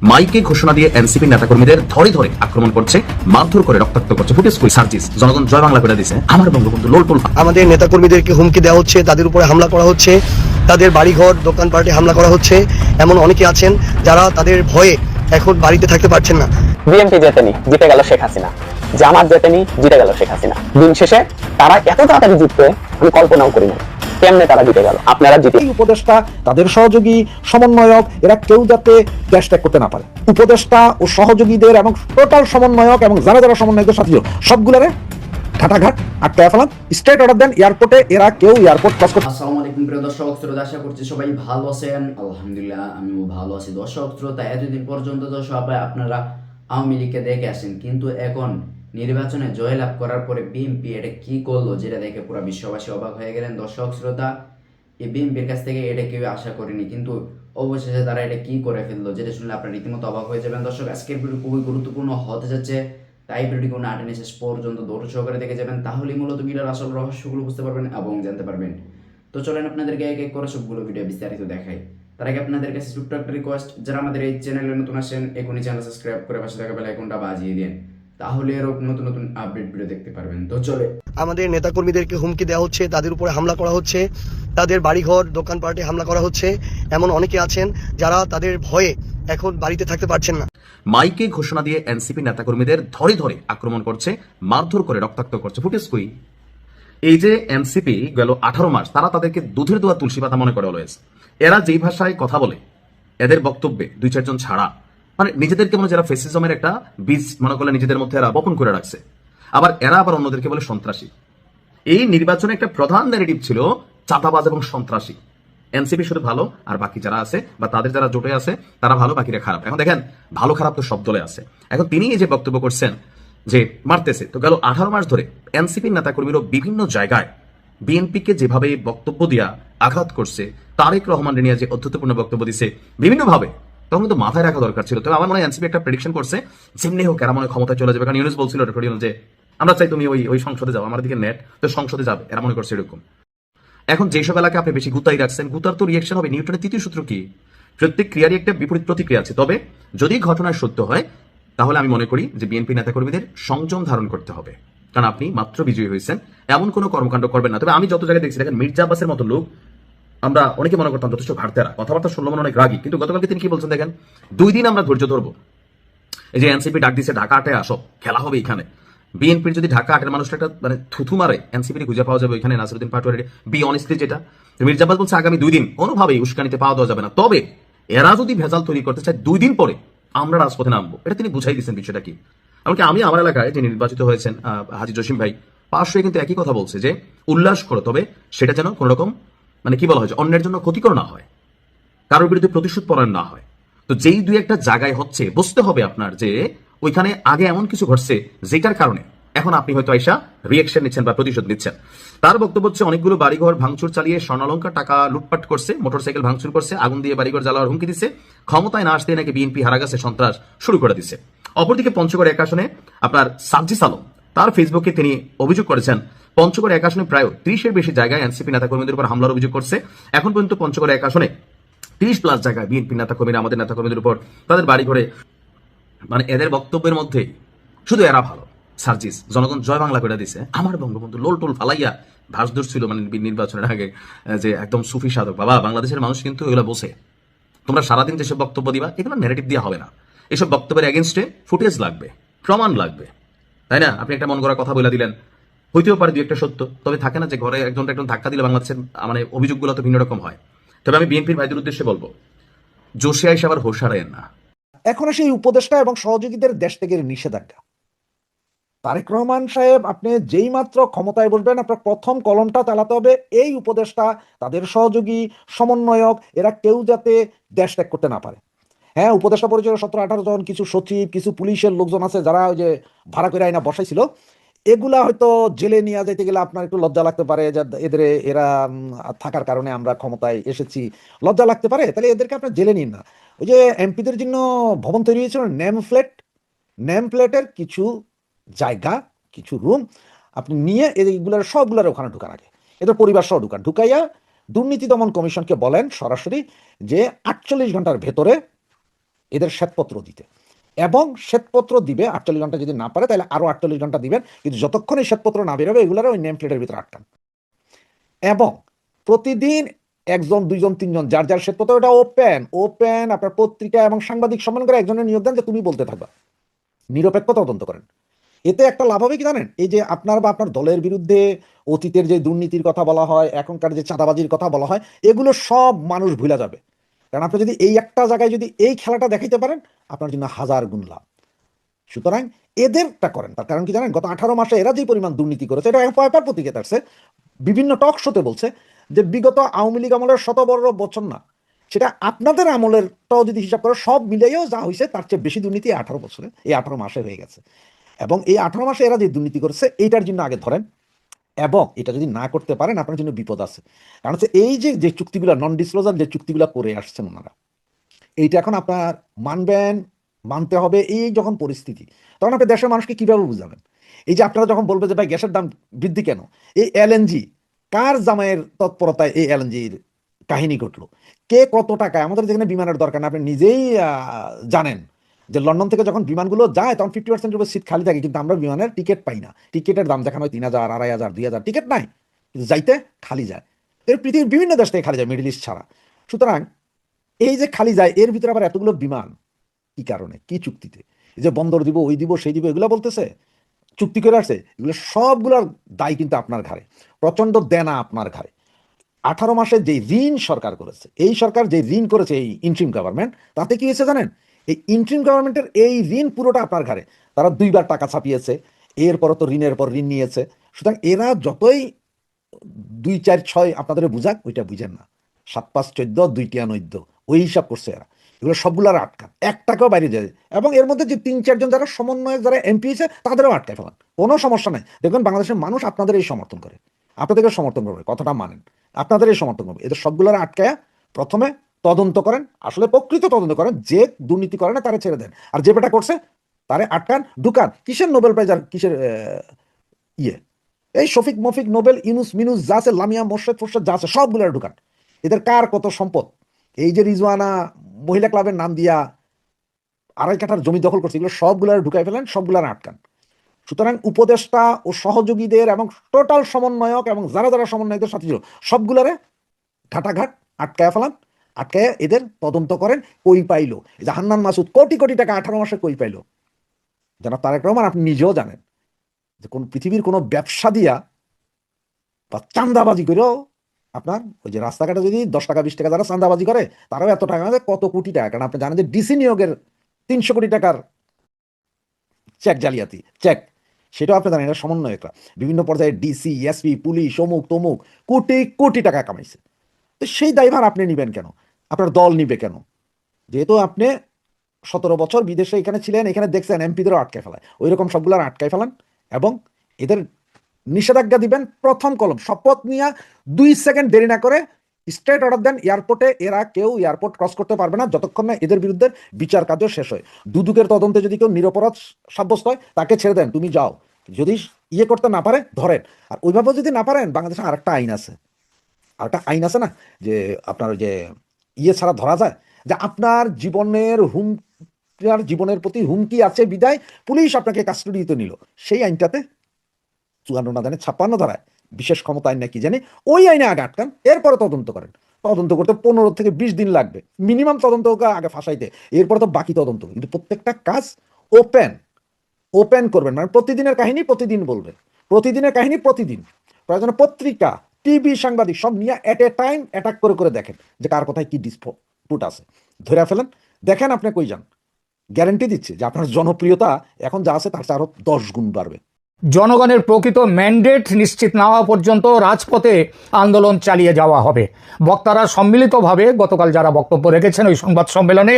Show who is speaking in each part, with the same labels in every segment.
Speaker 1: মাইকে ঘোষণা দিয়ে এনসিপি নেতাকর্মীদের ধরে ধরে আক্রমণ করছে, মারধর করে রক্তাক্ত করছে। ফুটেজ কই? সার্জিস জনগণ জয় বাংলা করে দিছে। আমার বঙ্গবন্ধু লোলটোল।
Speaker 2: আমাদের নেতাকর্মীদেরকে হুমকি দেওয়া হচ্ছে, তাদের উপরে হামলা করা হচ্ছে, তাদের বাড়িঘর দোকানপাটে হামলা করা হচ্ছে। এমন অনেকে আছেন যারা তাদের ভয়ে এখন বাড়িতে থাকতে পারছেন না।
Speaker 3: বিএনপি জেতেনি, জিতে গেল শেখ হাসিনা। জামাত জেতেনি, জিতে গেল শেখ হাসিনা। দিন শেষে তারা এত তাড়াতাড়ি জিতবে আমি কল্পনাও করিনি। কেমনে তারা জিতে গেল? আপনারা জিতে।
Speaker 4: এই উপদেষ্টা, তাদের সহযোগী, সমন্বয়ক, এরা কেউ যাতে দেশ ত্যাগ করতে না পারে। উপদেষ্টা ও সহযোগীদের এবং টোটাল সমন্বয়ক এবং যারা যারা সমন্বয়কদের সাথে সবগুলারে ঘাটাঘাট আটকায় ফেলান। স্ট্রেট অর্ডার দেন এয়ারপোর্টে এরা কেউ এয়ারপোর্ট ক্রস করতে।
Speaker 5: আসসালামু আলাইকুম প্রিয় দর্শক শ্রোতা, আশা করছি সবাই ভালো আছেন। আলহামদুলিল্লাহ আমিও ভালো আছি। দর্শক শ্রোতা, এতদিন পর্যন্ত তো সবাই আপনারা আওয়ামী লীগকে দেখে আসেন, কিন্তু এখন নির্বাচনে জয়লাভ করার পরে বিএনপি এটা কি করলো, যেটা দেখে পুরো বিশ্ববাসী অবাক হয়ে গেলেন। দর্শক শ্রোতা, এই বিএনপির কাছ থেকে এটা কেউ আশা করেনি, কিন্তু অবশেষে তারা এটা কি করে ফেললো, যেটা শুনলে আপনারা রীতিমতো অবাক হয়ে যাবেন। দর্শক, আজকের ভিডিও খুবই গুরুত্বপূর্ণ হতে যাচ্ছে, তাই ভিডিওটি কোনো আটেনে শেষ পর্যন্ত ধৈর্য সহকারে দেখে যাবেন, তাহলেই মূলত ভিডিওর আসল রহস্যগুলো বুঝতে পারবেন এবং জানতে পারবেন। তো চলেন আপনাদেরকে এক এক করে সবগুলো ভিডিও বিস্তারিত দেখাই। তার আগে আপনাদের কাছে ছোট্ট একটা রিকোয়েস্ট, যারা আমাদের এই চ্যানেলে নতুন আসেন এখনই চ্যানেল সাবস্ক্রাইব করে পাশে থাকা বেল আইকনটা বাজিয়ে দিন, তাহলে আরো নতুন নতুন আপডেট ভিডিও দেখতে পারবেন। তো চলে
Speaker 2: আমাদের নেতাকর্মীদেরকে হুমকি দেওয়া হচ্ছে, তাদের উপরে হামলা করা হচ্ছে, তাদের বাড়িঘর দোকানপাটে হামলা করা হচ্ছে। এমন অনেকে আছেন যারা তাদের ভয়ে এখন বাড়িতে থাকতে পারছেন না।
Speaker 1: মাইকে ঘোষণা দিয়ে এনসিপি নেতাকর্মীদের ধরে ধরে আক্রমণ করছে, মারধর করে রক্তাক্ত করছে। ফুটেজ কই? এই যে এনসিপি গেল 18 মাস তারা তাদেরকে দুধের দোয়া তুলসী পাতা মনে করে অলওয়েজ। এরা যেই ভাষায় কথা বলে, এদের বক্তব্যে দুই চারজন ছাড়া মানে নিজেদেরকে মনে যারা ফেসিজমের একটা বীজ মনে করলে নিজেদের মধ্যে এরা বপন করে রাখছে। আবার এরা অন্যদেরকে বলে সন্ত্রাসী। এই নির্বাচনে একটা প্রধান ন্যারেটিভ ছিল চাঁদাবাজ এবং সন্ত্রাসী। এনসিপি শুধু ভালো, আর বাকি যারা আছে বা তাদের যারা জোটে আছে তারা ভালো, বাকিরা খারাপ। এখন দেখেন, ভালো খারাপ তো সব দলে আছে। এখন তিনি এই যে বক্তব্য করছেন যে মারতেছে, তো গেল 18 মাস ধরে এনসিপির নেতাকর্মীরা বিভিন্ন জায়গায় বিএনপিকে যেভাবে বক্তব্য দিয়া আঘাত করছে, তারেক রহমান নিয়ে যে অধ্যত্বপূর্ণ বক্তব্য দিছে বিভিন্নভাবে, তখন কিন্তু মাথায় রাখা দরকার ছিল। তবে আমার মনে হয় এনসিপি একটা প্রেডিকশন করছে, যেমনি হোক এরা মনে হয় ক্ষমতায় চলে যাবে। কারণ ইউনুস বলছিল যে আমরা চাই তুমি ওই সংসদে যাও, আমার দিকে নেট তো সংসদে যাবে, এরা মনে করছে এরকম। এখন যেসব এলাকা আপনি বেশি গুতাই রাখছেন, গুতার তো রিয়েকশন হবে। নিউটনের তৃতীয় সূত্র কি? প্রত্যেক ক্রিয়ারই একটা বিপরীত প্রতিক্রিয়া আছে। তবে যদি ঘটনায় সত্য হয়, তাহলে আমি মনে করি যে বিএনপি নেতাকর্মীদের সংযম ধারণ করতে হবে, কারণ আপনি মাত্র বিজয়ী হয়েছেন, এমন কোনো কর্মকাণ্ড করবেন না। তবে আমি যত জায়গায় দেখছি, দেখেন মির্জা আব্বাসের মতো লোক আমরা অনেকে মনে করতাম যথেষ্ট ঘাটতেরা, কথাবার্তা শুনলো মনে অনেক রাগী, কিন্তু গতকালকে তিনি কি বলছেন দেখেন, 2 দিন আমরা ধৈর্য ধরবো। এই যে এনসিপি ডাক দিচ্ছে ঢাকা 8-এ আসো, খেলা হবে এখানে। বিএনপির যদি ঢাকা 8-এর মানুষটা একটা মানে থুথু মারে, এনসিপি খুঁজে পাওয়া যাবে ওইখানে। নাসিরুদ্দিন পাটোয়ারি বি অনেস্টলি যেটা মির্জা আব্বাস বলছে, আগামী 2 দিন কোনোভাবেই উস্কানিতে পাওয়া দেওয়া যাবে না। তবে এরা যদি ভেজাল তৈরি করতে চায়, 2 দিন পরে আমরা রাজপথে নামবো। এটা তিনি বুঝাই দিচ্ছেন বিষয়টা কি। এমনকি আমি আমার এলাকায় যে নির্বাচিত হয়েছেন হাজী জসিম ভাই, পাশে কিন্তু একই কথা বলছে যে উল্লাস করো, তবে সেটা যেন কোন রকম মানে কি বলা হয়, অন্যের জন্য ক্ষতিকর না হয়, কারোর বিরুদ্ধে প্রতিশোধ পরায়ণ না হয়। তো যেই 2-1টা জায়গায় হচ্ছে, বুঝতে হবে আপনার যে ওইখানে আগে এমন কিছু ঘটছে যেটার কারণে এখন আপনি হয়তো আইসা রিয়েকশন নিচ্ছেন বা প্রতিশোধ নিচ্ছেন। তার বক্তব্য হচ্ছে, অনেকগুলো বাড়িঘর ভাঙচুর চালিয়ে স্বর্ণালঙ্কার টাকা লুটপাট করছে, মোটরসাইকেল ভাঙচুর করছে, আগুন দিয়ে বাড়িঘর জ্বালানোর হুমকি দিচ্ছে, ক্ষমতায় না আসতে নাকি বিএনপি হারা গেছে, সন্ত্রাস শুরু করে দিচ্ছে। অপরদিকে পঞ্চগড় 1 আসনে আপনার সার্জিস আলম তার ফেসবুকে তিনি অভিযোগ করেছেন, পঞ্চগড় 1 আসনে প্রায় 30-এর বেশি জায়গায় এনসিপি নেতাকর্মীদের উপর হামলার অভিযোগ করছে। এখন পর্যন্ত পঞ্চগড় 1 আসনে 30+ জায়গায় বিএনপি নেতাকর্মীরা আমাদের নেতাকর্মীদের উপর তাদের বাড়ি ঘরে মানে এদের বক্তব্যের মধ্যে শুধু এরা ভালো। সার্জিস জনগণ জয় বাংলা করে দিছে। আমার বঙ্গবন্ধু লোলটোল ফালাইয়া ভাস ধরছিল মানে নির্বাচনের আগে, যে একদম সুফি সাধক। বাবা, বাংলাদেশের মানুষ কিন্তু এগুলো বসে, তোমরা সারাদিন যেসব বক্তব্য দিবা এগুলো ন্যারেটিভ দিয়ে হবে না। এসব বক্তব্যের এগেনস্টে ফুটেজ লাগবে, প্রমাণ লাগবে, তাই না? আপনি একটা মন গড়া কথা বলে দিলেন, হইতেও পারে 2-1টা সত্য, তবে থাকে না যে ঘরে একজন ধাক্কা দিলে বাংলাদেশের মানে অভিযোগগুলো তো ভিন্ন রকম হয়। তবে আমি বিএনপির ভাইদের উদ্দেশ্যে বলবো, জোশে আইসা আবার হোশ হারায়েন না।
Speaker 4: এখন সেই উপদেষ্টা এবং সহযোগীদের দেশ থেকে নিষেধাজ্ঞা। তারেক রহমান সাহেব, আপনি যেই মাত্র ক্ষমতায় বসবেন, আপনার প্রথম কলমটা চালাতে হবে এই উপদেষ্টা, তাদের সহযোগী, সমন্বয়ক, এরা কেউ যাতে দেশ ত্যাগ করতে না পারে। হ্যাঁ, উপদেষ্টা পরিষদের 17-18 জন, কিছু সচিব, কিছু পুলিশের লোকজন আছে যারা ওই যে ভাড়া করে আইনা বসাইছিল, এগুলা হয়তো জেলে নিয়ে যেতে গেলে আপনার একটু লজ্জা লাগতে পারে যে এরা থাকার কারণে আমরা ক্ষমতায় এসেছি, লজ্জা লাগতে পারে। তাহলে এদেরকে আপনার জেলে নিন না। ওই যে এমপিদের জন্য ভবন তৈরি হয়েছিল, নেম প্লেটের কিছু জায়গা, কিছু রুম আপনি নিয়ে এইগুলার সবগুলার ওখানে ঢুকান, আগে এদের পরিবার সহ ঢুকাইয়া দুর্নীতি দমন কমিশনকে বলেন সরাসরি যে 48 ঘন্টার ভেতরে এদের শ্বেতপত্র দিতে, এবং শ্বেতপত্র দিবে 48 ঘন্টা, যদি না পারে তাহলে আরো 48 ঘন্টা দিবেন, কিন্তু যতক্ষণ এই শ্বেতপত্র না বেরোবে এগুলোর ওই নেম প্লেটের ভিতরে আটকান। এবং প্রতিদিন একজন, দুইজন, তিনজন, যার যার শ্বেতপত্র, ওটা ওপেন ওপেন আপনার পত্রিকা এবং সাংবাদিক সম্মান করে একজনের নিয়োগ দেন যে তুমি বলতে থাকবা, নিরপেক্ষ তদন্ত করেন। এতে একটা লাভ হবে কি জানেন, এই যে আপনার বা আপনার দলের বিরুদ্ধে অতীতের যে দুর্নীতির কথা বলা হয়, এখনকার যে চাঁদাবাজির কথা বলা হয়, এগুলো সব মানুষ ভুলে যাবে। কারণ আপনি যদি এই একটা জায়গায় যদি এই খেলাটা দেখাইতে পারেন, আপনার জন্য হাজার গুণ লাভ। সুতরাং এদেরটা করেন। তার কারণ কি জানেন, গত 18 মাসে এরা যে পরিমাণ দুর্নীতি করেছে, এটা পেপার পত্রিকাতে আসছে, বিভিন্ন টক শোতে বলছে যে বিগত আওয়ামী লীগ আমলের 17 বছর না, সেটা আপনাদের আমলেরটাও যদি হিসাব করে সব মিলাইয়েও যা হয়েছে তার চেয়ে বেশি দুর্নীতি 18 বছরে, এই 18 মাসে হয়ে গেছে। এবং এই 18 মাসে এরা যে দুর্নীতি করেছে এইটার জন্য আগে ধরেন, এবং এটা যদি না করতে পারেন আপনার জন্য বিপদ আছে। কারণ হচ্ছে এই যে চুক্তিগুলো, নন ডিসক্লোজার যে চুক্তিগুলো করে আসছেন ওনারা, এইটা এখন আপনার মানবেন, মানতে হবে। এই যখন পরিস্থিতি, তখন আপনি দেশের মানুষকে কিভাবে বুঝাবেন? এই যে আপনারা যখন বলবে যে ভাই গ্যাসের দাম বৃদ্ধি কেন, এই এলএনজি কার জামাইয়ের তৎপরতায় এই এলএনজির কাহিনী ঘটলো, কে কত টাকায়, আমাদের যেখানে বিমানের দরকার না, আপনি নিজেই জানেন যে লন্ডন থেকে যখন বিমানগুলো যায় তখন 50% উপর সিট খালি থাকে, কিন্তু আমরা বিমানের টিকিট পাই না। টিকিটের দাম দেখানো হয় 3000, 2500, 2000, টিকিট নাই, কিন্তু যাইতে খালি যায়। এর পৃথিবীর বিভিন্ন দেশ থেকে খালি যায়, মিডল ইস্ট ছাড়া। সুতরাং এই যে খালি যায়, এর ভিতরে আবার এতগুলো বিমান, কি কারণে, কি চুক্তিতে? এই যে বন্দর দিব, ওই দিব, সেই দিব, এগুলো বলতেছে, চুক্তি করে আসছে, এগুলো সবগুলোর দায় কিন্তু আপনার ঘাড়ে, প্রচন্ড দেনা আপনার ঘাড়ে। 18 মাসে যে ঋণ সরকার করেছে, এই সরকার যে ঋণ করেছে এই ইন্ট্রিম গভর্নমেন্ট, তাতে কি হয়েছে জানেন, এই ইন্ট্রিম গভর্নমেন্টের এই ঋণ পুরোটা আপনার ঘাড়ে। তারা 2বার টাকা ছাপিয়েছে, এরপর তো ঋণের পর ঋণ নিয়েছে। সুতরাং এরা যতই 2, 4, 6 আপনাদের বুঝাক, ওইটা বুঝেন না। 7, 5, 14, 2 টিয়া 9, ওই হিসাব করছে এরা। এগুলো সবগুলোর আটকান, একটাকেও বাইরে যায়। এবং এর মধ্যে যে 3-4 জন যারা সমন্বয়ক, যারা এমপি হয়েছে, তাদেরও আটকায় ফেলান, কোনো সমস্যা নাই। দেখবেন বাংলাদেশের মানুষ আপনাদের এই সমর্থন করে, আপনাদেরকে সমর্থন করবে, কথাটা মানেন, আপনাদের এই সমর্থন করবে। এদের সবগুলোর আটকায়া প্রথমে তদন্ত করেন, আসলে প্রকৃত তদন্ত করেন, যে দুর্নীতি করে না তারে ছেড়ে দেন, আর যে বেটা করছে তারে আটকান, ঢুকান। কিসের নোবেল প্রাইজ আর কিসের ইয়ে, এই শফিক মফিক নোবেল, ইনুস মিনুস যা আছে, লামিয়া মোর্শেদ ফোর্শেদ যা আছে, সবগুলোর ঢুকান। এদের কার কত সম্পদ, এই যে রিজওয়ানা মহিলা ক্লাবের নাম দিয়া 2.5 কাঠার জমি দখল করছে, এগুলো সবগুলার ঢুকাই ফেলেন, সবগুলার আটকান। সুতরাং উপদেষ্টা ও সহযোগীদের এবং টোটাল সমন্বয়ক এবং যারা যারা সমন্বয়কদের সাথে ছিল, সবগুলারে ঘাটাঘাট আটকায় ফেলান, আটকায় এদের তদন্ত করেন। কই পাইলো এই যে হান্নান মাসুদ কোটি কোটি টাকা 18 মাসে কই পাইলো? জনাব তারেক রহমান, আপনি নিজেও জানেন যে কোন পৃথিবীর কোনো ব্যবসা দিয়া বা চাঁদাবাজি করেও আপনার ওই যে রাস্তাঘাটে যদি 10 টাকা 20 টাকা যারা চাঁদাবাজি করে, তারাও এত টাকা, কত কোটি টাকা। কারণ আপনি জানেন যে ডিসি নিয়োগের 300 কোটি টাকার চেক জালিয়াতি, চেক, সেটাও আপনি জানেন। এটা সমন্বয়করা বিভিন্ন পর্যায়ে ডিসি, এসপি, পুলিশ, অমুক তমুক কোটি কোটি টাকা কামাইছে। তো সেই দায়ভার আপনি নিবেন কেন, আপনার দল নিবে কেন? যেহেতু আপনি 17 বছর বিদেশে এখানে ছিলেন, এখানে দেখছেন এমপিদেরও আটকায় ফেলায়, ওই রকম সবগুলো আটকায় ফেলান। এবং এদের নিষেধাজ্ঞা দিবেন, প্রথম কলম শপথ নিয়ে 2 সেকেন্ড দেরি না করে স্ট্রেট অর্ডার দেন, এয়ারপোর্টে এরা কেউ এয়ারপোর্ট ক্রস করতে পারবে না যতক্ষণ না এদের বিরুদ্ধে বিচার কার্য শেষ হয়। দুদকের তদন্তে যদি কেউ নিরপরাধ সাব্যস্ত হয়, তাকে ছেড়ে দেন, তুমি যাও। যদি ইয়ে করতে না পারে ধরেন। আর ওইভাবে যদি না পারেন, বাংলাদেশে আরেকটা আইন আছে, আরেকটা আইন আছে না, যে আপনার যে ইয়ে ছাড়া ধরা যায়, যে আপনার জীবনের প্রতি হুমকি আছে বিদায় পুলিশ আপনাকে কাস্টডিতে নিল, সেই আইনটাতে 54 না জানে 56 ধারায় বিশেষ ক্ষমতা আইন নাকি জানি, ওই আইনে আগে আটকান, এরপরে তদন্ত করেন। তদন্ত করতে 15 থেকে 20 দিন লাগবে মিনিমাম, তদন্ত আগে ফাঁসাইতে, এরপরে তো বাকি তদন্ত। কিন্তু প্রত্যেকটা কাজ ওপেন করবেন, মানে প্রতিদিনের কাহিনী প্রতিদিন বলবেন, প্রতিদিনের কাহিনী প্রতিদিন। প্রয়োজনে পত্রিকা, টিভি, সাংবাদিক সব নিয়ে এট এ টাইম অ্যাটাক করে করে দেখেন যে কার কোথায় কি ডিসপুট আছে, ধরে ফেলেন, দেখেন আপনি কই যান। গ্যারান্টি দিচ্ছে যে আপনার জনপ্রিয়তা এখন যা আছে তার চেয়ে আরো 10 গুণ বাড়বে।
Speaker 6: জনগণের প্রকৃত ম্যান্ডেট নিশ্চিত না হওয়া পর্যন্ত রাজপথে আন্দোলন চালিয়ে যাওয়া হবে। বক্তারা সম্মিলিতভাবে গতকাল যারা বক্তব্য রেখেছেন ওই সংবাদ সম্মেলনে,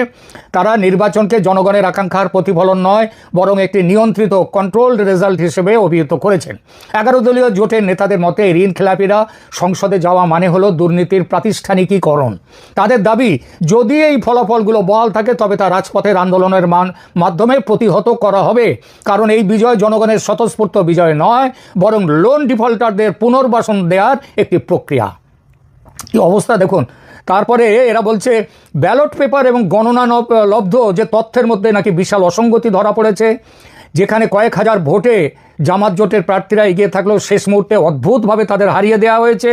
Speaker 6: তারা নির্বাচনকে জনগণের আকাঙ্ক্ষার প্রতিফলন নয়, বরং একটি নিয়ন্ত্রিত কন্ট্রোলড রেজাল্ট হিসেবে অভিহিত করেছেন। 11 দলীয় জোটের নেতাদের মতে ঋণ খেলাপিরা সংসদে যাওয়া মানে হলো দুর্নীতির প্রাতিষ্ঠানিকীকরণ। তাদের দাবি, যদি এই ফলাফলগুলো বহাল থাকে তবে তা রাজপথের আন্দোলনের মাধ্যমে প্রতিহত করা হবে। কারণ এই বিজয় জনগণের স্বতঃস্ফূর্ত বিজয় নয়, বরং লোন ডিফল্টারদের পুনর্বাসন দেওয়ার একটি প্রক্রিয়া। কি অবস্থা দেখুন, তারপরে এরা বলছে ব্যালট পেপার এবং গণনা লব্ধ যে তথ্যের মধ্যে নাকি বিশাল অসঙ্গতি ধরা পড়েছে, যেখানে কয়েক হাজার ভোটে জামাত জোটের প্রার্থীরা এগিয়ে থাকলেও শেষ মুহূর্তে অদ্ভুতভাবে তাদের হারিয়ে দেওয়া হয়েছে।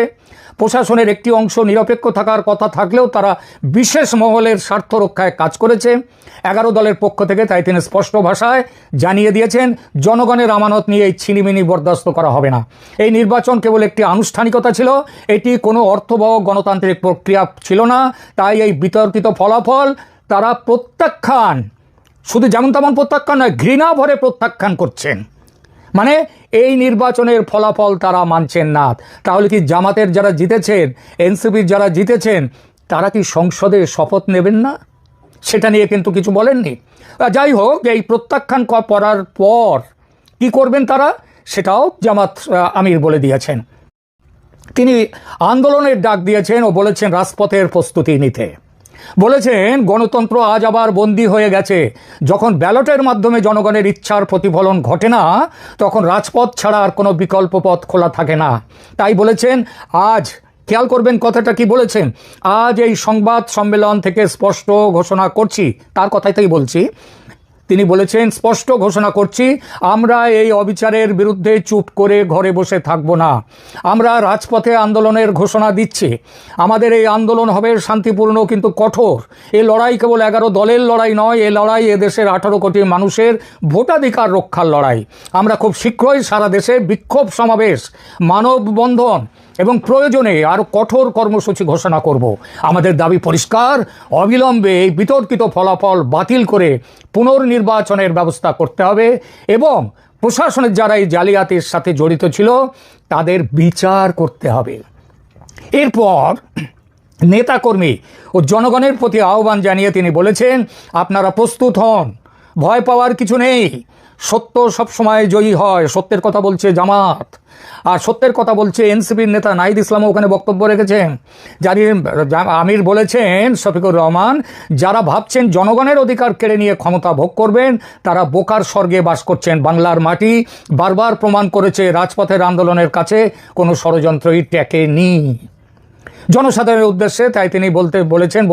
Speaker 6: প্রশাসনের একটি অংশ নিরপেক্ষ থাকার কথা থাকলেও তারা বিশেষ মহলের স্বার্থ রক্ষায় কাজ করেছে 11 দলের পক্ষ থেকে। তাই তিনি স্পষ্ট ভাষায় জানিয়ে দিয়েছেন, জনগণের আমানত নিয়ে এই ছিনিমিনি বরদাস্ত করা হবে না। এই নির্বাচন কেবল একটি আনুষ্ঠানিকতা ছিল, এটি কোনো অর্থবহ গণতান্ত্রিক প্রক্রিয়া ছিল না। তাই এই বিতর্কিত ফলাফল তারা প্রত্যাখ্যান, শুধু যেমন তেমন প্রত্যাখ্যান নয়, ঘৃণা ভরে প্রত্যাখ্যান করছেন। মানে এই নির্বাচনের ফলাফল তারা মানছেন না। তাহলে কি জামাতের যারা জিতেছেন, এনসিপির যারা জিতেছেন, তারা কি সংসদে শপথ নেবেন না? সেটা নিয়ে কিন্তু কিছু বলেননি। যাই হোক, এই প্রত্যাখ্যান করার পর কি করবেন তারা, সেটাও জামাত আমির বলে দিয়েছেন। তিনি আন্দোলনের ডাক দিয়েছেন ও বলেছেন রাজপথের প্রস্তুতি নিতে। বলেছেন গণতন্ত্র আজ আবার বন্দী হয়ে গেছে। যখন ব্যালটের মাধ্যমে জনগণের ইচ্ছার প্রতিফলন ঘটে না, তখন রাজপথ ছাড়া আর কোনো বিকল্প পথ খোলা থাকে না। তাই বলেছেন আজ, খেয়াল করবেন কথাটা কি বলেছেন, আজ এই সংবাদ সম্মেলন থেকে স্পষ্ট ঘোষণা করছি, তার কথাই বলছি। তিনি বলেছেন স্পষ্ট ঘোষণা করছি, আমরা এই অবিচারের বিরুদ্ধে চুপ করে ঘরে বসে থাকব না। আমরা রাজপথে আন্দোলনের ঘোষণা দিচ্ছি। আমাদের এই আন্দোলন হবে শান্তিপূর্ণ কিন্তু কঠোর। এই লড়াই কেবল 11 দলের লড়াই নয়, এই লড়াই এদেশের 18 কোটি মানুষের ভোটাধিকার রক্ষার লড়াই। আমরা খুব শীঘ্রই সারা দেশে বিক্ষোভ সমাবেশ, মানববন্ধন এবং প্রয়োজনে আরও কঠোর কর্মসূচি ঘোষণা করব। আমাদের দাবি পরিষ্কার, অবিলম্বে এই বিতর্কিত ফলাফল বাতিল করে পুনর্নির্বাচনের ব্যবস্থা করতে হবে এবং প্রশাসনের যারা এই জালিয়াতির সাথে জড়িত ছিল তাদের বিচার করতে হবে। এরপর নেতাকর্মী ও জনগণের প্রতি আহ্বান জানিয়ে তিনি বলেছেন, আপনারা প্রস্তুত হন, ভয় পাওয়ার কিছু নেই। সত্য সবসময় জয়ী হয়। সত্যের কথা বলছে জামাত, আর সত্যের কথা বলছে এনসিপির নেতা নাহিদ ইসলামও ওখানে বক্তব্য রেখেছেন। আমির বলেছেন, শফিকুর রহমান, যারা ভাবছেন জনগণের অধিকার কেড়ে নিয়ে ক্ষমতা ভোগ করবেন, তারা বোকার স্বর্গে বাস করছেন। বাংলার মাটি বারবার প্রমাণ করেছে রাজপথের আন্দোলনের কাছে কোনো ষড়যন্ত্রই টেকেনি। জনসাধারণের উদ্দেশ্যে তাই তিনি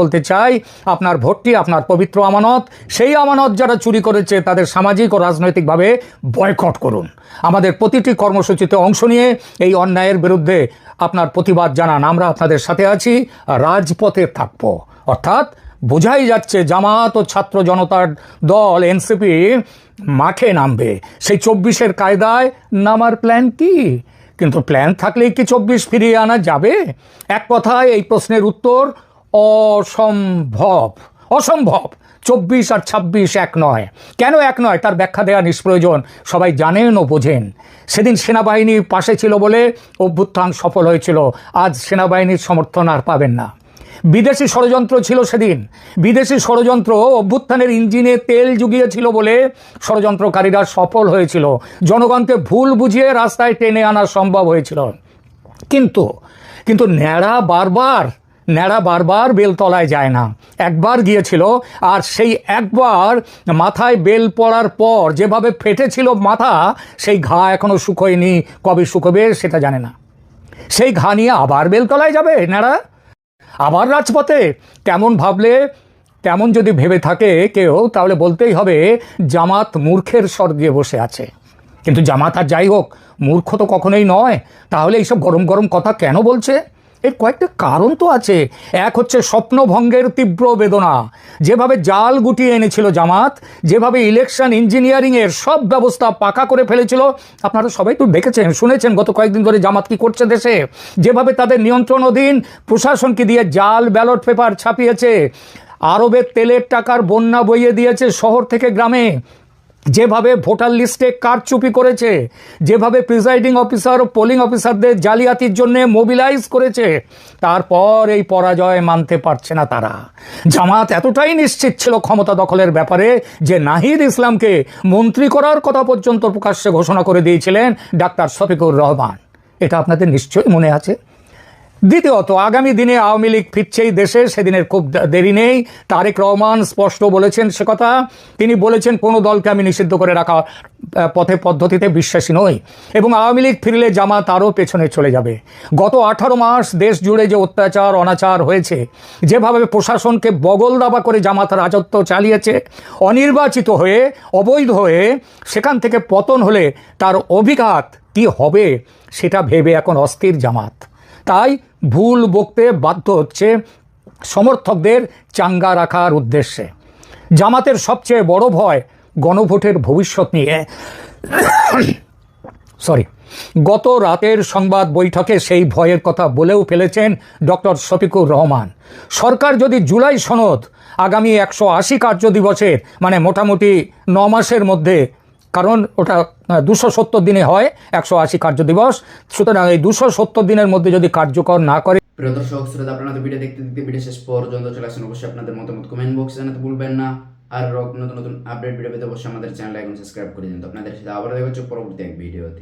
Speaker 6: বলতে চাই, আপনার ভোটটি আপনার পবিত্র আমানত। সেই আমানত যারা চুরি করেছে তাদের সামাজিক ও রাজনৈতিকভাবে বয়কট করুন। আমাদের প্রতিটি কর্মসূচিতে অংশ নিয়ে এই অন্যায়ের বিরুদ্ধে আপনার প্রতিবাদ জানান। আমরা আপনাদের সাথে আছি, রাজপথে থাকব। অর্থাৎ বোঝাই যাচ্ছে জামাত ও ছাত্র জনতার দল এনসিপি মাঠে নামবে। সেই 24-এর কায়দায় নামার প্ল্যান কি? কিন্তু প্ল্যান থাকলেই কি 24 ফিরিয়ে আনা যাবে? এক কথায় এই প্রশ্নের উত্তর অসম্ভব। অসম্ভব। 24 আর 26 এক নয়। কেন এক নয় তার ব্যাখ্যা দেওয়া নিষ্প্রয়োজন, সবাই জানেন ও বোঝেন। সেদিন সেনাবাহিনী পাশে ছিল বলে অভ্যুত্থান সফল হয়েছিল। আজ সেনাবাহিনীর সমর্থন আর পাবেন না। বিদেশি ষড়যন্ত্র ছিল সেদিন। বিদেশি ষড়যন্ত্র অভ্যুত্থানের ইঞ্জিনে তেল জুগিয়েছিল বলে ষড়যন্ত্রকারীরা সফল হয়েছিল। জনগণকে ভুল বুঝিয়ে রাস্তায় টেনে আনা সম্ভব হয়েছিল। কিন্তু ন্যাড়া বারবার বেলতলায় যায় না। একবার গিয়েছিল, আর সেই একবার মাথায় বেল পড়ার পর যেভাবে ফেটেছিল মাথা, সেই ঘা এখনো শুকোয়নি। কবে শুকোবে সেটা জানে না। সেই ঘা নিয়ে আবার বেলতলায় যাবে ন্যাড়া, আবার রাজপথে। তেমন যদি ভেবে থাকে কেউ, তাহলে বলতেই হবে জামাত মূর্খের স্বর্গে বসে আছে। কিন্তু জামাত আর যাই হোক, মূর্খ তো কখনোই নয়। তাহলে এইসব গরম গরম কথা কেন বলছে? এর কয়েকটা কারণ তো আছে। এক হচ্ছে স্বপ্নভঙ্গের তীব্র বেদনা। যেভাবে জাল গুটিয়ে এনেছিল জামাত, যেভাবে ইলেকশন ইঞ্জিনিয়ারিংয়ের সব ব্যবস্থা পাকা করে ফেলেছিল, আপনারা সবাই তো দেখেছেন, শুনেছেন গত কয়েকদিন ধরে জামাত কি করছে দেশে। যেভাবে তাদের নিয়ন্ত্রণাধীন প্রশাসনকে দিয়ে জাল ব্যালট পেপার ছাপিয়েছে, আরবের তেলের টাকার বন্যা বইয়ে দিয়েছে শহর থেকে গ্রামে, যেভাবে ভোটার লিস্টে কারচুপি করেছে, যেভাবে প্রিজাইডিং অফিসার ও পোলিং অফিসারদের জালিয়াতির জন্য মোবিলাইজ করেছে, তারপর এই পরাজয় মানতে পারছে না তারা। জামাত এতটাই নিশ্চিত ছিল ক্ষমতা দখলের ব্যাপারে যে নাহিদ ইসলামকে মন্ত্রী করার কথা পর্যন্ত প্রকাশ্যে ঘোষণা করে দিয়েছিলেন ডাক্তার শফিকুর রহমান। এটা আপনাদের নিশ্চয়ই মনে আছে। দ্বিতীয়ত, আগামী দিনে আওয়ামী লীগ ফিরছেই দেশে, সেদিনের খুব দেরি নেই। তারেক রহমান স্পষ্ট বলেছেন সে কথা। তিনি বলেছেন, কোনো দলকে আমি নিষিদ্ধ করে রাখা পদ্ধতিতে বিশ্বাসী নই, এবং আওয়ামী লীগ ফিরলে জামাত আরও পেছনে চলে যাবে। গত 18 মাস দেশ জুড়ে যে অত্যাচার অনাচার হয়েছে, যেভাবে প্রশাসনকে বগল দাবা করে জামাত রাজত্ব চালিয়েছে, অনির্বাচিত হয়ে অবৈধ হয়ে সেখান থেকে পতন হলে তার অভিঘাত কি হবে সেটা ভেবে এখন অস্থির জামাত। তাই ভুল বকতে বাধ্য হচ্ছে সমর্থকদের চাঙ্গা রাখার উদ্দেশ্যে। জামাতের সবচেয়ে বড় ভয় গণভোটের ভবিষ্যৎ নিয়ে। গত রাতের সংবাদ বৈঠকে সেই ভয়ের কথা বলেও ফেলেছেন ডক্টর শফিকুর রহমান। সরকার যদি জুলাই সনদ আগামী 180 কার্যদিবসের, মানে মোটামুটি 9 মাসের মধ্যে, কারণ ওটা 270 দিনে হয় 180 কার্যদিবস, সুতরাং এই 270 দিনের মধ্যে যদি কার্যকর না করে।
Speaker 5: প্রিয় দর্শক শ্রোতা, আপনাদের ভিডিও দেখতে দেখতে ভিডিও শেষ পর্যন্ত চলে আসেন। অবশ্যই আপনাদের মতামত কমেন্ট বক্সে জানাতে ভুলবেন না। আর নতুন নতুন আপডেট ভিডিও পেতে অবশ্যই আমাদের চ্যানেল এখন সাবস্ক্রাইব করে দিন। তো আপনাদের সাথে আবার দেখা হচ্ছে পরবর্তী এক ভিডিওতে।